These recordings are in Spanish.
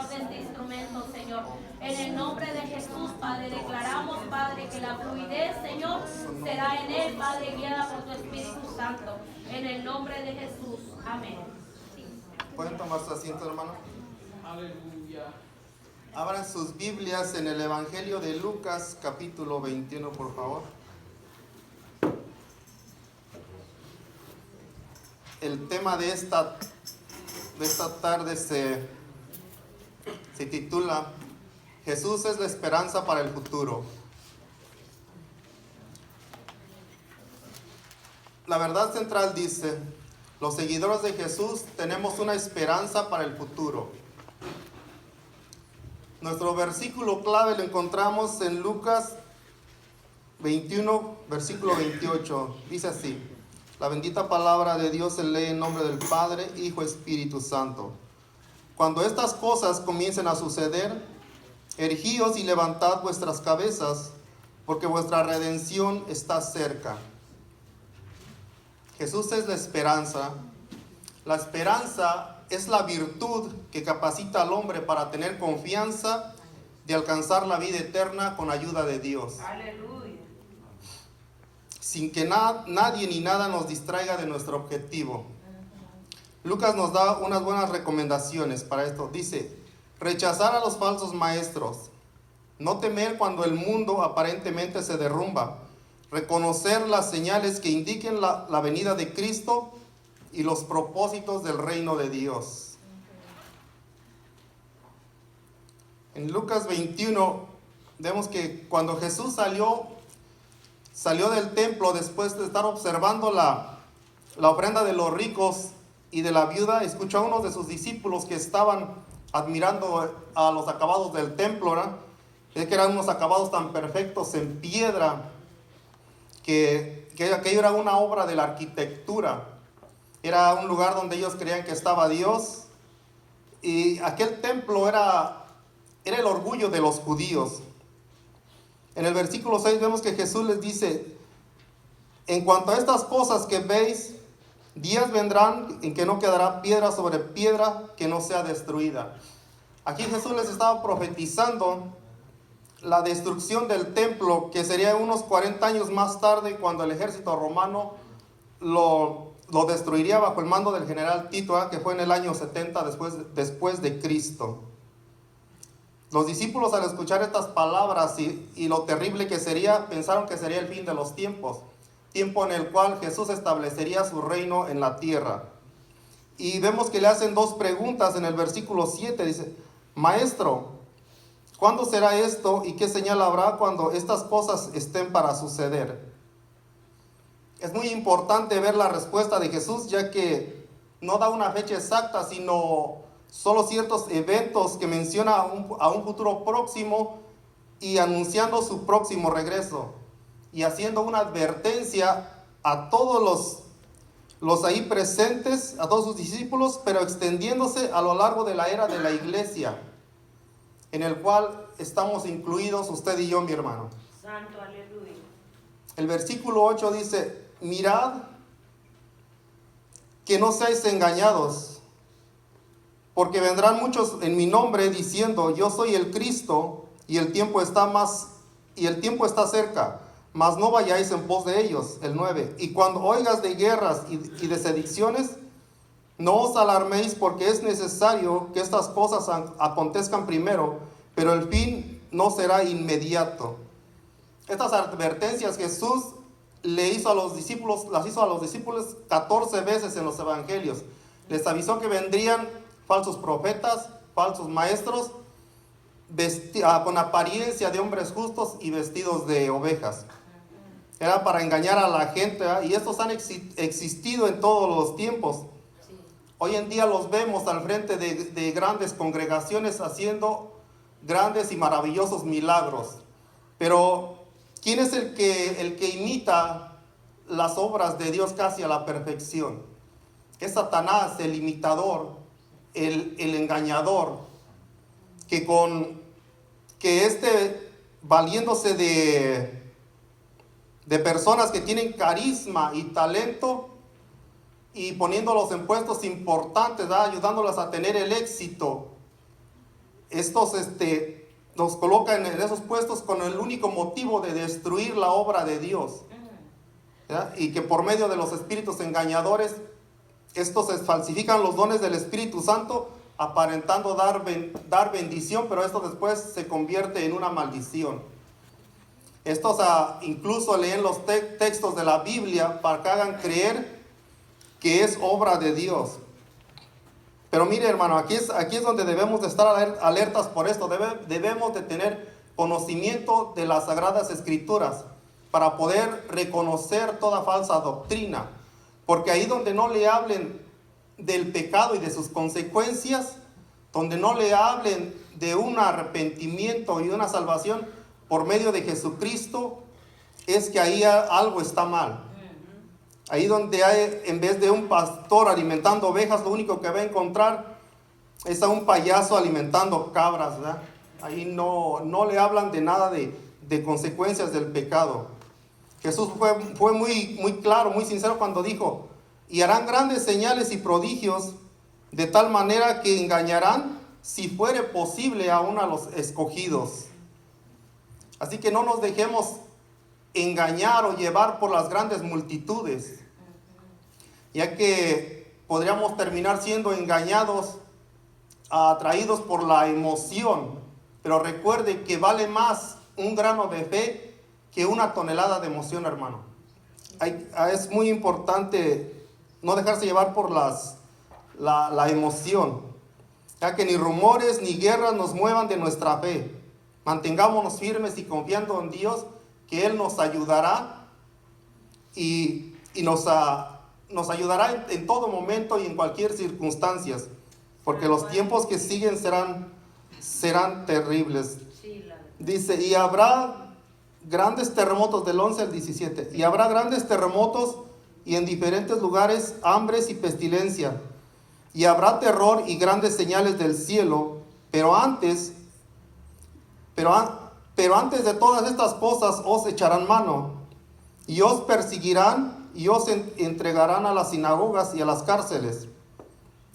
Señor, de este instrumento, Señor. En el nombre de Jesús, Padre, declaramos, Padre, que la fluidez, Señor, será en él, Padre, guiada por tu Espíritu Santo. En el nombre de Jesús. Amén. ¿Pueden tomar su asiento, hermano? Aleluya. Abran sus Biblias en el Evangelio de Lucas, capítulo 21, por favor. El tema de esta tarde se titula Jesús es la esperanza para el futuro. La verdad central dice: los seguidores de Jesús tenemos una esperanza para el futuro. Nuestro versículo clave lo encontramos en Lucas 21, versículo 28. Dice así: la bendita palabra de Dios se lee en nombre del Padre, Hijo, Espíritu Santo. Cuando estas cosas comiencen a suceder, ergíos y levantad vuestras cabezas, porque vuestra redención está cerca. Jesús es la esperanza. La esperanza es la virtud que capacita al hombre para tener confianza de alcanzar la vida eterna con ayuda de Dios. Aleluya. Sin que nadie ni nada nos distraiga de nuestro objetivo. Lucas nos da unas buenas recomendaciones para esto. Dice: rechazar a los falsos maestros, no temer cuando el mundo aparentemente se derrumba, reconocer las señales que indiquen la venida de Cristo y los propósitos del reino de Dios. En Lucas 21 vemos que cuando Jesús salió del templo después de estar observando la ofrenda de los ricos y de la viuda, escuchó a unos de sus discípulos que estaban admirando a los acabados del templo, ¿verdad? Es que eran unos acabados tan perfectos en piedra que aquello era una obra de la arquitectura. Era un lugar donde ellos creían que estaba Dios, y aquel templo era el orgullo de los judíos. En el versículo 6 vemos que Jesús les dice: en cuanto a estas cosas que veis, días vendrán en que no quedará piedra sobre piedra que no sea destruida. Aquí Jesús les estaba profetizando la destrucción del templo, que sería unos 40 años más tarde, cuando el ejército romano lo destruiría bajo el mando del general Tito, que fue en el año 70 después de Cristo. Los discípulos, al escuchar estas palabras y lo terrible que sería, pensaron que sería el fin de los tiempos, tiempo en el cual Jesús establecería su reino en la tierra. Y vemos que le hacen dos preguntas en el versículo 7. Dice: Maestro, ¿cuándo será esto y qué señal habrá cuando estas cosas estén para suceder? Es muy importante ver la respuesta de Jesús, ya que no da una fecha exacta, sino solo ciertos eventos que menciona a un futuro próximo, y anunciando su próximo regreso, y haciendo una advertencia a todos los ahí presentes, a todos sus discípulos, pero extendiéndose a lo largo de la era de la iglesia, en el cual estamos incluidos usted y yo, mi hermano. Santo, aleluya. El versículo 8 dice: mirad que no seáis engañados, porque vendrán muchos en mi nombre diciendo: yo soy el Cristo, y el tiempo está cerca, mas no vayáis en pos de ellos. El 9: y cuando oigas de guerras y de sediciones, no os alarméis, porque es necesario que estas cosas acontezcan primero, pero el fin no será inmediato. Estas advertencias Jesús las hizo a los discípulos 14 veces en los evangelios. Les avisó que vendrían falsos profetas, falsos maestros, con apariencia de hombres justos y vestidos de ovejas. Era para engañar a la gente, y estos han existido en todos los tiempos. Hoy en día los vemos al frente de grandes congregaciones haciendo grandes y maravillosos milagros. Pero ¿quién es el que imita las obras de Dios casi a la perfección? Es Satanás, el imitador, el engañador, que valiéndose de personas que tienen carisma y talento, y poniéndolos en puestos importantes, ayudándolas a tener el éxito, estos nos colocan en esos puestos con el único motivo de destruir la obra de Dios. ¿Ya? Y que por medio de los espíritus engañadores, estos falsifican los dones del Espíritu Santo, aparentando dar bendición, pero esto después se convierte en una maldición. Estos incluso leen los textos de la Biblia para que hagan creer que es obra de Dios. Pero mire, hermano, aquí es donde debemos de estar alertas por esto. Debemos de tener conocimiento de las Sagradas Escrituras para poder reconocer toda falsa doctrina. Porque ahí donde no le hablen del pecado y de sus consecuencias, donde no le hablen de un arrepentimiento y una salvación por medio de Jesucristo, es que ahí algo está mal. Ahí donde hay, en vez de un pastor alimentando ovejas, lo único que va a encontrar es a un payaso alimentando cabras, ¿verdad? Ahí no le hablan de nada de consecuencias del pecado. Jesús fue muy claro, muy sincero cuando dijo: y harán grandes señales y prodigios, de tal manera que engañarán, si fuere posible, aún a los escogidos. Así que no nos dejemos engañar o llevar por las grandes multitudes, ya que podríamos terminar siendo engañados, atraídos por la emoción. Pero recuerde que vale más un grano de fe que una tonelada de emoción, hermano. Es muy importante no dejarse llevar por la emoción, ya que ni rumores ni guerras nos muevan de nuestra fe. Mantengámonos firmes y confiando en Dios, que Él nos ayudará y nos ayudará en todo momento y en cualquier circunstancia, porque los tiempos que siguen serán terribles. Dice, y habrá grandes terremotos, del 11 al 17, y habrá grandes terremotos y en diferentes lugares hambres y pestilencia, y habrá terror y grandes señales del cielo, pero antes de todas estas cosas os echarán mano, y os perseguirán, y os entregarán a las sinagogas y a las cárceles,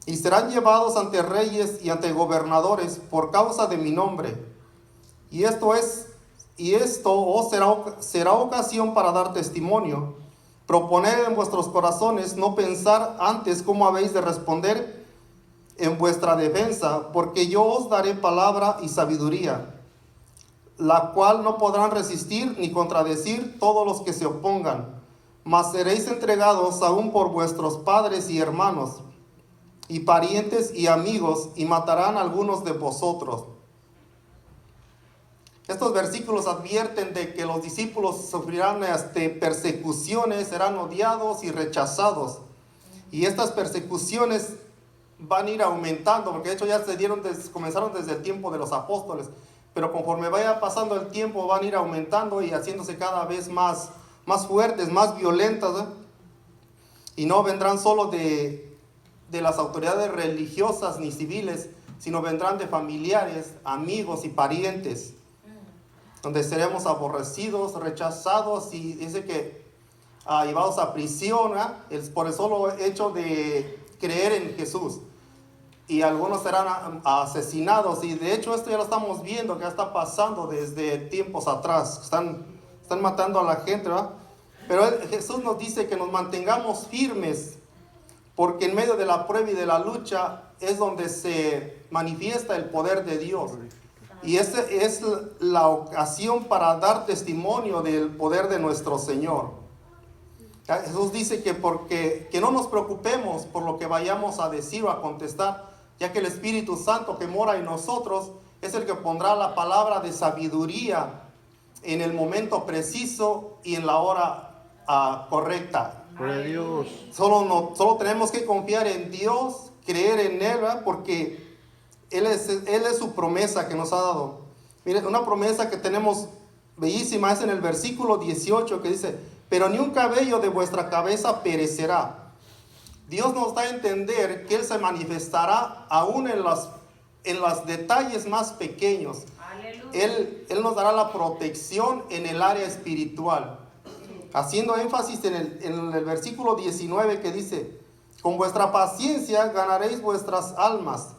y serán llevados ante reyes y ante gobernadores por causa de mi nombre. Y esto os será ocasión para dar testimonio. Proponed en vuestros corazones no pensar antes cómo habéis de responder en vuestra defensa, porque yo os daré palabra y sabiduría, la cual no podrán resistir ni contradecir todos los que se opongan, mas seréis entregados aún por vuestros padres y hermanos, y parientes y amigos, y matarán a algunos de vosotros. Estos versículos advierten de que los discípulos sufrirán persecuciones, serán odiados y rechazados. Y estas persecuciones van a ir aumentando, porque de hecho ya comenzaron desde el tiempo de los apóstoles. Pero conforme vaya pasando el tiempo van a ir aumentando y haciéndose cada vez más fuertes, más violentas, ¿eh? Y no vendrán solo de las autoridades religiosas ni civiles, sino vendrán de familiares, amigos y parientes, donde seremos aborrecidos, rechazados y dice que llevados a prisión, ¿eh? Por el solo hecho de creer en Jesús. Y algunos serán asesinados, y de hecho esto ya lo estamos viendo, que ya está pasando desde tiempos atrás. Están matando a la gente, ¿verdad? Pero Jesús nos dice que nos mantengamos firmes, porque en medio de la prueba y de la lucha es donde se manifiesta el poder de Dios. Y esa es la ocasión para dar testimonio del poder de nuestro Señor. Jesús dice que no nos preocupemos por lo que vayamos a decir o a contestar, ya que el Espíritu Santo que mora en nosotros es el que pondrá la palabra de sabiduría en el momento preciso y en la hora correcta. Gloria a Dios. Solo tenemos que confiar en Dios, creer en Él, ¿verdad? Porque Él es su promesa que nos ha dado. Mire, una promesa que tenemos bellísima es en el versículo 18, que dice: pero ni un cabello de vuestra cabeza perecerá. Dios nos da a entender que Él se manifestará aún en los detalles más pequeños. Él nos dará la protección en el área espiritual. Haciendo énfasis en el versículo 19 que dice: con vuestra paciencia ganaréis vuestras almas.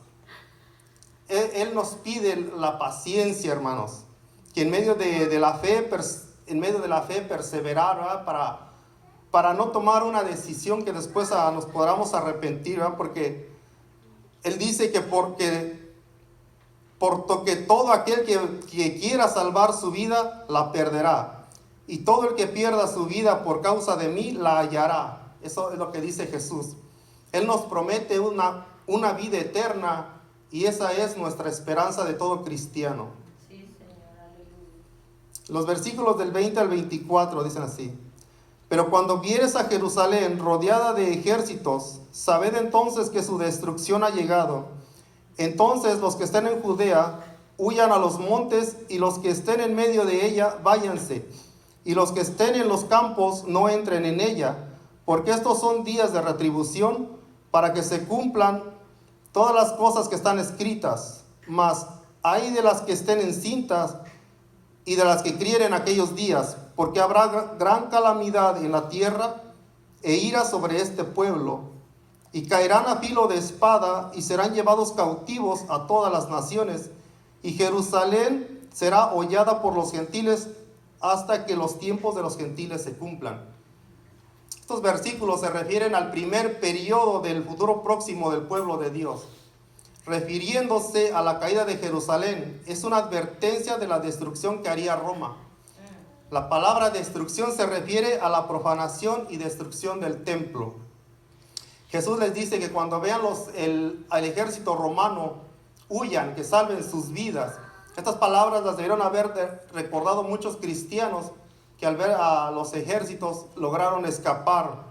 Él nos pide la paciencia, hermanos, que en medio de la fe, perseverar, ¿verdad? Para no tomar una decisión que después nos podamos arrepentir, ¿verdad? Porque Él dice que porque todo aquel que quiera salvar su vida, la perderá. Y todo el que pierda su vida por causa de mí, la hallará. Eso es lo que dice Jesús. Él nos promete una vida eterna, y esa es nuestra esperanza de todo cristiano. Sí, Señor, aleluya. Los versículos del 20 al 24 dicen así: pero cuando vieres a Jerusalén rodeada de ejércitos, sabed entonces que su destrucción ha llegado. Entonces los que estén en Judea huyan a los montes, y los que estén en medio de ella váyanse, y los que estén en los campos no entren en ella, porque estos son días de retribución, para que se cumplan todas las cosas que están escritas. Mas hay de las que estén encintas y de las que crieren aquellos días, porque habrá gran calamidad en la tierra e ira sobre este pueblo, y caerán a filo de espada y serán llevados cautivos a todas las naciones, y Jerusalén será hollada por los gentiles hasta que los tiempos de los gentiles se cumplan. Estos versículos se refieren al primer periodo del futuro próximo del pueblo de Dios. Refiriéndose a la caída de Jerusalén, es una advertencia de la destrucción que haría Roma. La palabra destrucción se refiere a la profanación y destrucción del templo. Jesús les dice que cuando vean al ejército romano, huyan, que salven sus vidas. Estas palabras las debieron haber recordado muchos cristianos que al ver a los ejércitos lograron escapar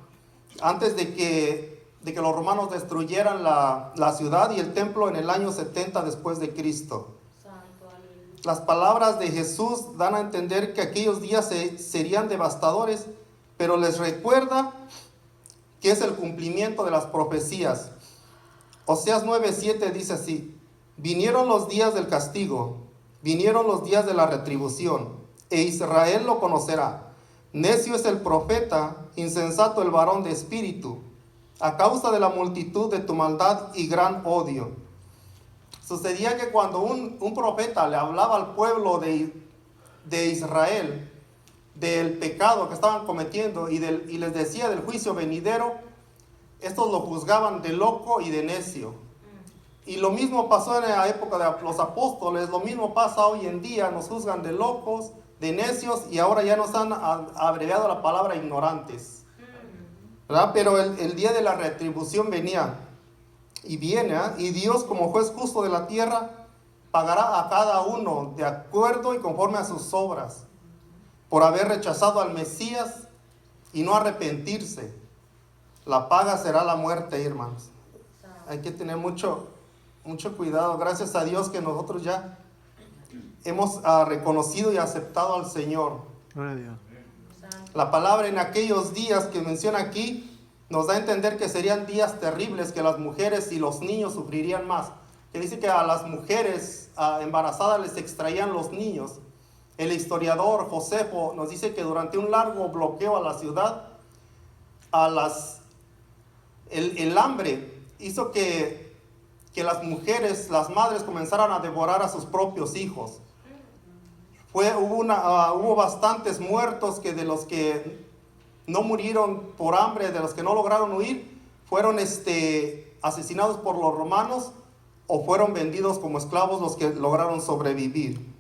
antes de que los romanos destruyeran la ciudad y el templo en el año 70 después de Cristo. Las palabras de Jesús dan a entender que aquellos días serían devastadores, pero les recuerda que es el cumplimiento de las profecías. Oseas 9:7 dice así: vinieron los días del castigo, vinieron los días de la retribución, e Israel lo conocerá. Necio es el profeta, insensato el varón de espíritu, a causa de la multitud de tu maldad y gran odio. Sucedía que cuando un profeta le hablaba al pueblo de Israel del pecado que estaban cometiendo y les decía del juicio venidero, estos lo juzgaban de loco y de necio. Y lo mismo pasó en la época de los apóstoles, lo mismo pasa hoy en día, nos juzgan de locos, de necios, y ahora ya nos han abreviado la palabra ignorantes, ¿verdad? Pero el día de la retribución venía y viene, ¿eh? Y Dios, como juez justo de la tierra, pagará a cada uno de acuerdo y conforme a sus obras, por haber rechazado al Mesías y no arrepentirse. La paga será la muerte, hermanos. Hay que tener mucho cuidado. Gracias a Dios que nosotros ya hemos reconocido y aceptado al Señor. Gloria a Dios. La palabra en aquellos días que menciona aquí nos da a entender que serían días terribles, que las mujeres y los niños sufrirían más. Que dice que a las mujeres embarazadas les extraían los niños. El historiador Josefo nos dice que durante un largo bloqueo a la ciudad, el hambre hizo que las mujeres, las madres, comenzaran a devorar a sus propios hijos. Hubo bastantes muertos, que de los que no murieron por hambre, de los que no lograron huir, fueron asesinados por los romanos o fueron vendidos como esclavos los que lograron sobrevivir.